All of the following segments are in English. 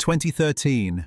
2013.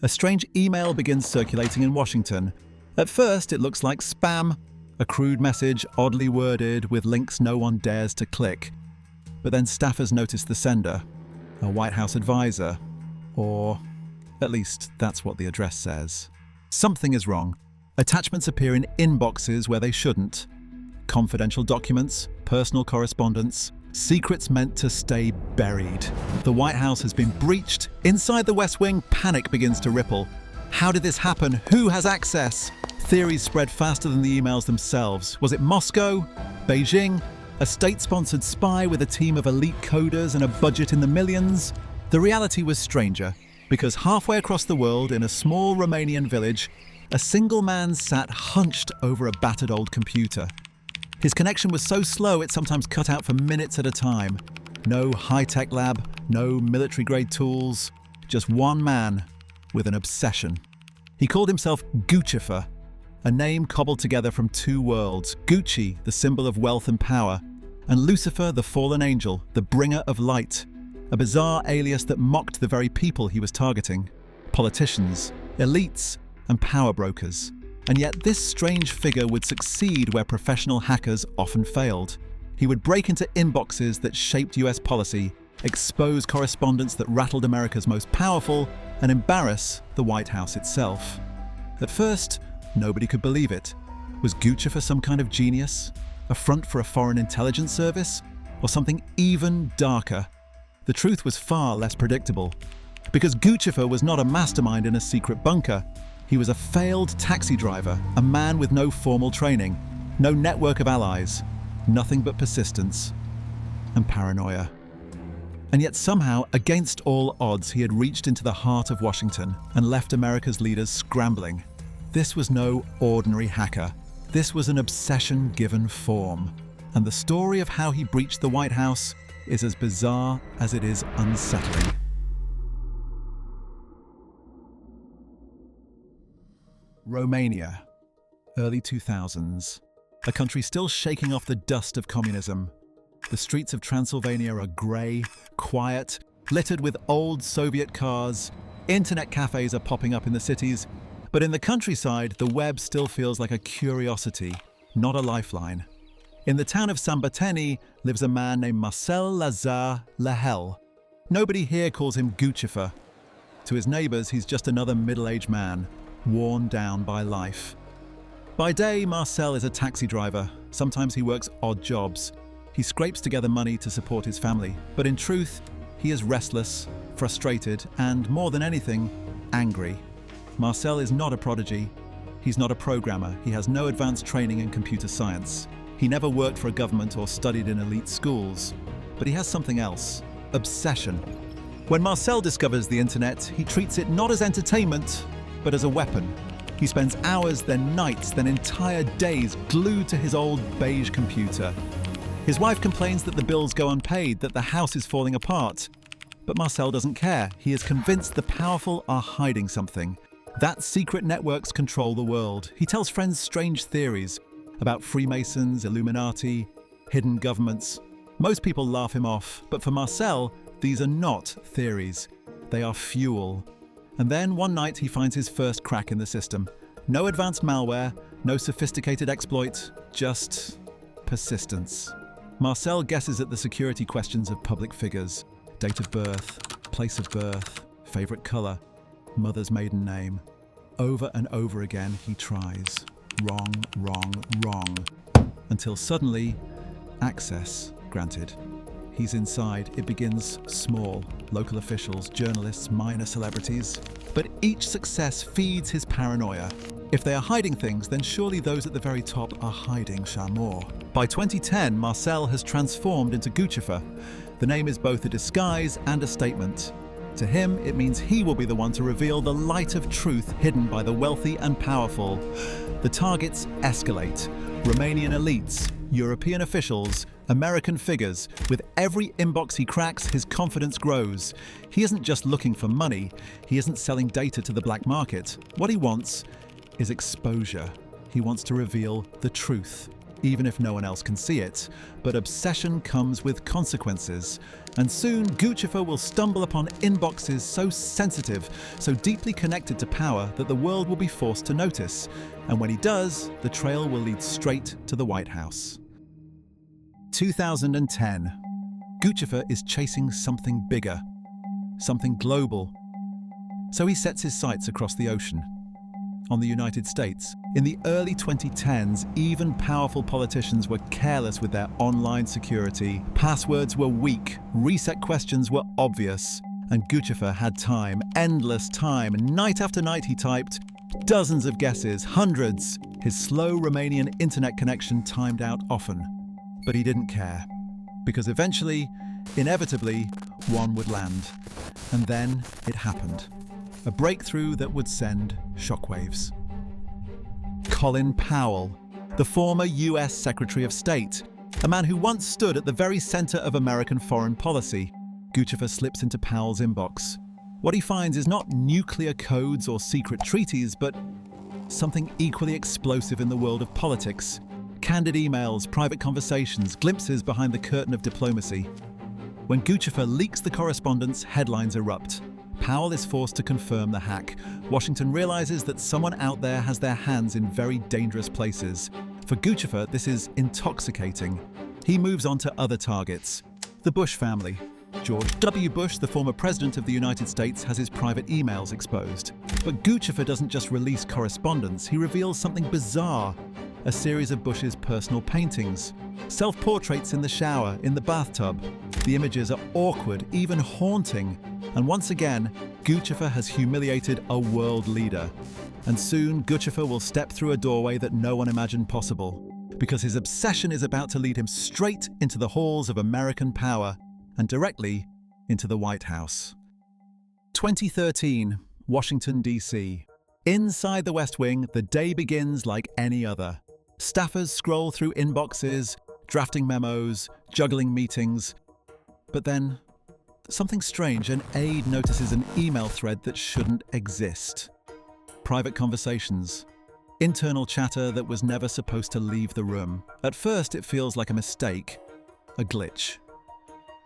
A strange email begins circulating in Washington. At first, it looks like spam, a crude message oddly worded with links no one dares to click. But then staffers notice the sender, a White House advisor, or at least that's what the address says. Something is wrong. Attachments appear in inboxes where they shouldn't. Confidential documents, personal correspondence, secrets meant to stay buried. The White House has been breached. Inside the West Wing, panic begins to ripple. How did this happen? Who has access? Theories spread faster than the emails themselves. Was it Moscow? Beijing? A state-sponsored spy with a team of elite coders and a budget in the millions? The reality was stranger, because halfway across the world, in a small Romanian village, a single man sat hunched over a battered old computer. His connection was so slow it sometimes cut out for minutes at a time. No high-tech lab, no military-grade tools, just one man with an obsession. He called himself Guccifer, a name cobbled together from two worlds: Gucci, the symbol of wealth and power, and Lucifer, the fallen angel, the bringer of light, a bizarre alias that mocked the very people he was targeting: politicians, elites, and power brokers. And yet this strange figure would succeed where professional hackers often failed. He would break into inboxes that shaped US policy, expose correspondence that rattled America's most powerful, and embarrass the White House itself. At first, nobody could believe it. Was Guccifer some kind of genius? A front for a foreign intelligence service? Or something even darker? The truth was far less predictable. Because Guccifer was not a mastermind in a secret bunker. He was a failed taxi driver, a man with no formal training, no network of allies, nothing but persistence and paranoia. And yet somehow, against all odds, he had reached into the heart of Washington and left America's leaders scrambling. This was no ordinary hacker. This was an obsession given form. And the story of how he breached the White House is as bizarre as it is unsettling. Romania, early 2000s. A country still shaking off the dust of communism. The streets of Transylvania are grey, quiet, littered with old Soviet cars. Internet cafes are popping up in the cities. But in the countryside, the web still feels like a curiosity, not a lifeline. In the town of Sambateni lives a man named Marcel Lazăr Lehel. Nobody here calls him Guccifer. To his neighbours, he's just another middle-aged man, worn down by life. By day, Marcel is a taxi driver. Sometimes he works odd jobs. He scrapes together money to support his family. But in truth, he is restless, frustrated, and more than anything, angry. Marcel is not a prodigy. He's not a programmer. He has no advanced training in computer science. He never worked for a government or studied in elite schools. But he has something else: obsession. When Marcel discovers the internet, he treats it not as entertainment, but as a weapon. He spends hours, then nights, then entire days glued to his old beige computer. His wife complains that the bills go unpaid, that the house is falling apart. But Marcel doesn't care. He is convinced the powerful are hiding something. That secret networks control the world. He tells friends strange theories about Freemasons, Illuminati, hidden governments. Most people laugh him off, but for Marcel, these are not theories. They are fuel. And then one night he finds his first crack in the system. No advanced malware, no sophisticated exploit, just persistence. Marcel guesses at the security questions of public figures: date of birth, place of birth, favorite color, mother's maiden name. Over and over again he tries. Wrong, wrong, wrong. Until suddenly, access granted. He's inside. It begins small. Local officials, journalists, minor celebrities. But each success feeds his paranoia. If they are hiding things, then surely those at the very top are hiding more. By 2010, Marcel has transformed into Guccifer. The name is both a disguise and a statement. To him, it means he will be the one to reveal the light of truth hidden by the wealthy and powerful. The targets escalate. Romanian elites, European officials, American figures. With every inbox he cracks, his confidence grows. He isn't just looking for money. He isn't selling data to the black market. What he wants is exposure. He wants to reveal the truth. even if no one else can see it. But obsession comes with consequences, and soon Guccifer will stumble upon inboxes so sensitive, so deeply connected to power that the world will be forced to notice. And when he does, the trail will lead straight to the White House. 2010. Guccifer is chasing something bigger, something global. So he sets his sights across the ocean, on the United States. In the early 2010s, even powerful politicians were careless with their online security. Passwords were weak, reset questions were obvious, and Guccifer had time, endless time. Night after night he typed, dozens of guesses, hundreds. His slow Romanian internet connection timed out often. But he didn't care, because eventually, inevitably, one would land. And then it happened. A breakthrough that would send shockwaves. Colin Powell, the former US Secretary of State, a man who once stood at the very center of American foreign policy. Guccifer slips into Powell's inbox. What he finds is not nuclear codes or secret treaties, but something equally explosive in the world of politics. Candid emails, private conversations, glimpses behind the curtain of diplomacy. When Guccifer leaks the correspondence, headlines erupt. Powell is forced to confirm the hack. Washington realizes that someone out there has their hands in very dangerous places. For Guccifer, this is intoxicating. He moves on to other targets. The Bush family. George W. Bush, the former president of the United States, has his private emails exposed. But Guccifer doesn't just release correspondence, he reveals something bizarre. A series of Bush's personal paintings. Self-portraits in the shower, in the bathtub. The images are awkward, even haunting. And once again, Guccifer has humiliated a world leader. And soon, Guccifer will step through a doorway that no one imagined possible, because his obsession is about to lead him straight into the halls of American power and directly into the White House. 2013, Washington, D.C. Inside the West Wing, the day begins like any other. Staffers scroll through inboxes, drafting memos, juggling meetings. But then, something strange. An aide notices an email thread that shouldn't exist. Private conversations. Internal chatter that was never supposed to leave the room. At first, it feels like a mistake, a glitch.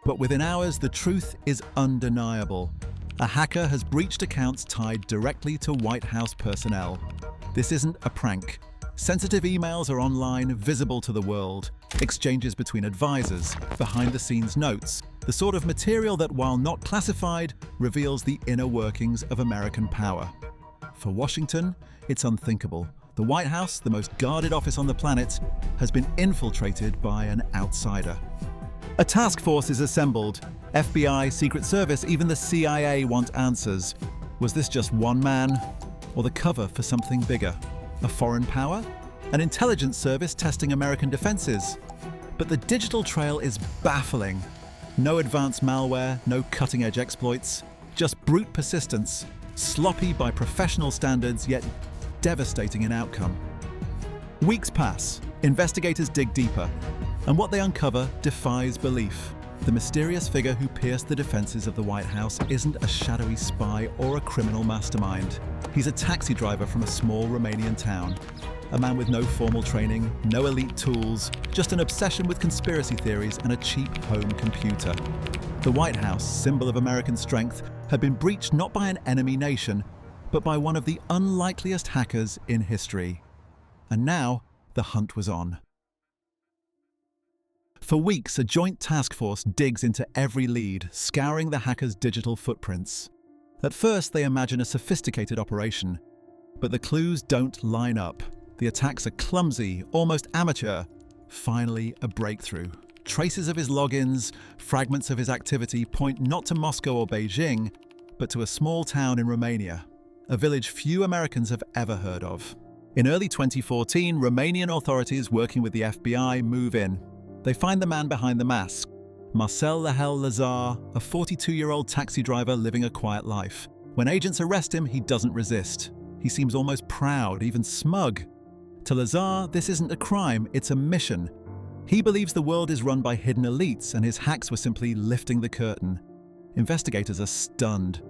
But within hours, the truth is undeniable. A hacker has breached accounts tied directly to White House personnel. This isn't a prank. Sensitive emails are online, visible to the world. Exchanges between advisors, behind-the-scenes notes, the sort of material that, while not classified, reveals the inner workings of American power. For Washington, it's unthinkable. The White House, the most guarded office on the planet, has been infiltrated by an outsider. A task force is assembled. FBI, Secret Service, even the CIA want answers. Was this just one man, or the cover for something bigger? A foreign power? An intelligence service testing American defenses? But the digital trail is baffling. No advanced malware, no cutting-edge exploits, just brute persistence, sloppy by professional standards, yet devastating in outcome. Weeks pass, investigators dig deeper, and what they uncover defies belief. The mysterious figure who pierced the defenses of the White House isn't a shadowy spy or a criminal mastermind. He's a taxi driver from a small Romanian town. A man with no formal training, no elite tools, just an obsession with conspiracy theories and a cheap home computer. The White House, symbol of American strength, had been breached not by an enemy nation, but by one of the unlikeliest hackers in history. And now, the hunt was on. For weeks, a joint task force digs into every lead, scouring the hackers' digital footprints. At first, they imagine a sophisticated operation, but the clues don't line up. The attacks are clumsy, almost amateur. Finally, a breakthrough. Traces of his logins, fragments of his activity point not to Moscow or Beijing, but to a small town in Romania, a village few Americans have ever heard of. In early 2014, Romanian authorities working with the FBI move in. They find the man behind the mask, Marcel Lazăr, a 42-year-old taxi driver living a quiet life. When agents arrest him, he doesn't resist. He seems almost proud, even smug. To Lazăr, this isn't a crime, it's a mission. He believes the world is run by hidden elites and his hacks were simply lifting the curtain. Investigators are stunned.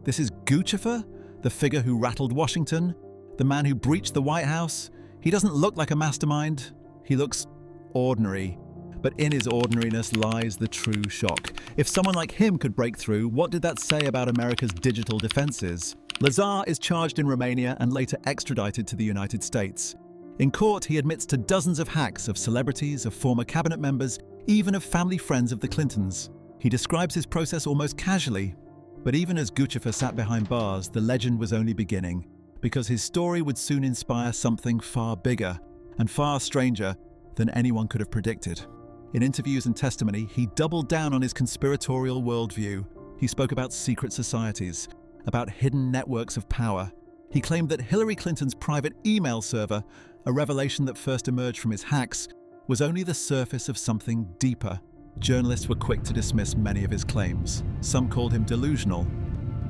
This is Guccifer, the figure who rattled Washington, the man who breached the White House. He doesn't look like a mastermind. He looks ordinary, but in his ordinariness lies the true shock. If someone like him could break through, what did that say about America's digital defenses? Lazăr is charged in Romania and later extradited to the United States. In court, he admits to dozens of hacks of celebrities, of former cabinet members, even of family friends of the Clintons. He describes his process almost casually. But even as Guccifer sat behind bars, the legend was only beginning, because his story would soon inspire something far bigger and far stranger than anyone could have predicted. In interviews and testimony, he doubled down on his conspiratorial worldview. He spoke about secret societies, about hidden networks of power. He claimed that Hillary Clinton's private email server, a revelation that first emerged from his hacks, was only the surface of something deeper. Journalists were quick to dismiss many of his claims. Some called him delusional.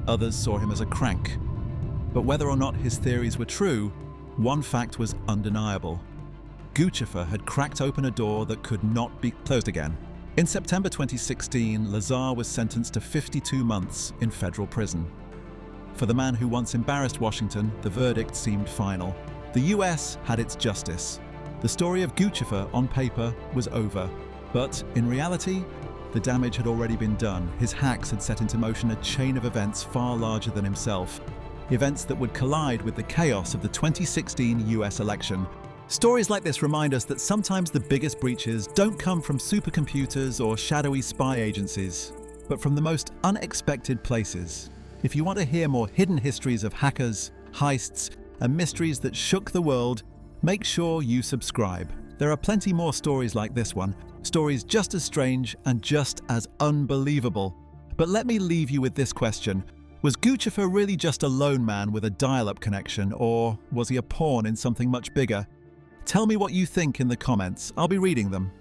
Others saw him as a crank. But whether or not his theories were true, one fact was undeniable. Guccifer had cracked open a door that could not be closed again. In September 2016, Lazăr was sentenced to 52 months in federal prison. For the man who once embarrassed Washington, the verdict seemed final. The US had its justice. The story of Guccifer, on paper, was over. But in reality, the damage had already been done. His hacks had set into motion a chain of events far larger than himself. Events that would collide with the chaos of the 2016 US election. Stories like this remind us that sometimes the biggest breaches don't come from supercomputers or shadowy spy agencies, but from the most unexpected places. If you want to hear more hidden histories of hackers, heists, and mysteries that shook the world, make sure you subscribe. There are plenty more stories like this one, stories just as strange and just as unbelievable. But let me leave you with this question. Was Guccifer really just a lone man with a dial-up connection, or was he a pawn in something much bigger? Tell me what you think in the comments. I'll be reading them.